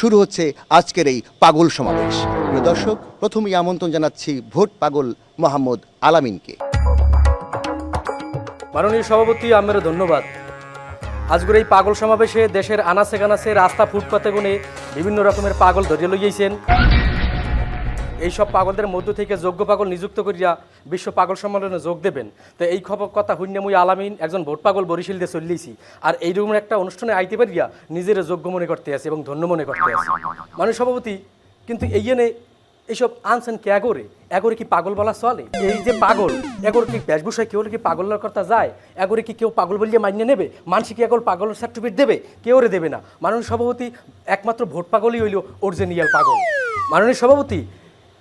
শুরু হচ্ছে আজকের এই পাগল সমাবেশ। প্রিয় দর্শক, প্রথমেই আমন্ত্রণ জানাচ্ছি ভোট পাগল মোহাম্মদ আলামিনকে। মাননীয় সভাপতি, আমেরও ধন্যবাদ। আজকের এই পাগল সমাবেশে দেশের আনাচে কানাচে রাস্তা ফুটপাতে গুনে বিভিন্ন রকমের পাগল ধরিয়ে লইয়াছেন। এইসব পাগলদের মধ্য থেকে যোগ্য পাগল নিযুক্ত করিয়া বিশ্ব পাগল সম্মেলনে যোগ দেবেন। তো এই খবর কথা হইনে মুই আলামিন একজন ভোট পাগল বরিশাল দিয়ে চলিয়েছি, আর এইরকম একটা অনুষ্ঠানে আইতে পারিয়া নিজের যোগ্য মনে করতে আছি এবং ধন্য মনে করতে আছি। মাননীয় সভাপতি, কিন্তু এই জেনে এইসব আনছেন কে এগরে কি পাগল বলা চলে? এই যে পাগল, এগর কি বেশভূষায় কেউ কি পাগলের কথা যায়? এগরে কি কেউ পাগল বলিয়ে মান্য নেবে? মানুষ কি এখন পাগলের সার্টিফিকেট দেবে? কেউ দেবে না। মাননীয় সভাপতি, একমাত্র ভোট পাগলই হইল অরিজিনাল পাগল। মাননীয় সভাপতি,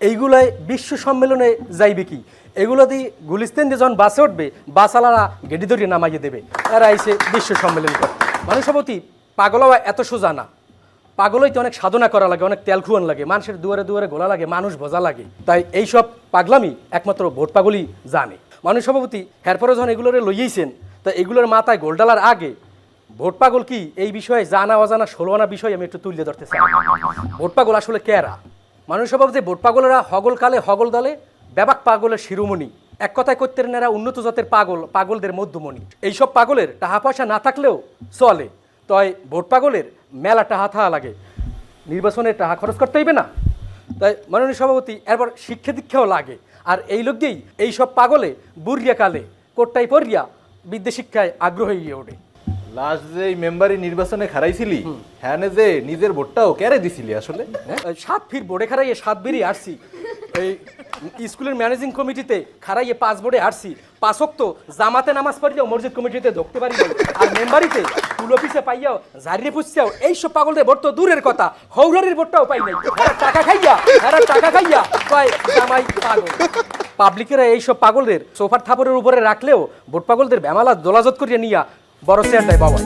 এইগুলাই বিশ্ব সম্মেলনে যাইবে কি? এগুলো দিয়ে গুলিস্তান দিয়ে যখন বাসে উঠবে, বাসালারা গেডি ধরিয়ে নামাইয়ে দেবে, এরা এসে বিশ্ব সম্মেলন করে। মাননীয় সভাপতি, পাগল হওয়া এত সোজা না। পাগল হইতে অনেক সাধনা করা লাগে, অনেক তেল খুয়ান লাগে, মানুষের দুয়ারে দুয়ারে গোলা লাগে, মানুষ বোঝা লাগে। তাই এইসব পাগলামি একমাত্র ভোট পাগলই জানে। মাননীয় সভাপতি, এরপরে যখন এগুলোরে লইয়েছেন, তা এগুলোর মাথায় গোল ডালার আগে ভোট পাগল কি এই বিষয়ে জানা অজানা ষোলোনা বিষয় আমি একটু তুলে ধরতে চাই। ভোট পাগল আসলে কেরা? মাননীয় সভাপতি, ভোট পাগলেরা হগল কালে হগল দলে ব্যাপক পাগলের শিরোমণি। এক কথায় করতে এরা উন্নত জাতের পাগল, পাগলদের মধ্যমণি। এইসব পাগলের টাকা পয়সা না থাকলেও চলে, তাই ভোট পাগলের মেলা টাহা থাকা লাগে, নির্বাচনে টাকা খরচ করতে হইবে না। তাই মাননীয় সভাপতি, এরপর শিক্ষা দীক্ষাও লাগে। আর এই লোক দিয়েই এইসব পাগলে বুড়িয়া কালে কোটটাই পড়িয়া বিদ্যা শিক্ষায় আগ্রহ হয়ে ওঠে। লাস্ট যে মেম্বারি নির্বাচনে খারাইছিলি, হ্যাঁ যে নিজের ভোটটাও কেড়ে দিছিলি আসলে? 7 ফিট বোর্ডে খারাইয়ে 7 বেরিয়ে আসছি। এই স্কুলের ম্যানেজিং কমিটিতে খারাইয়ে 5 বোর্ডে আসছি। 5 ওয়াক্ত জামাতে নামাজ পড়িয়াও মসজিদ কমিটিতে ঢুকতে পারি নাই। আর মেম্বারিতে স্কুল অফিসে পাইয়াও জারিয়ে পুষছেও। এইসব পাগলদের ভোট তো দূরের কথা, হৌরারির ভোটটাও পাই নাই। টাকা খাইয়া কয় জামাই পাগল। পাবলিকেরা এইসব পাগলদের সোফার থাপড়ের উপরে রাখলেও ভোট পাগলদের বেমালা দোলাজত করিয়া নিয়া বড় চেয়ারটায় বাবা।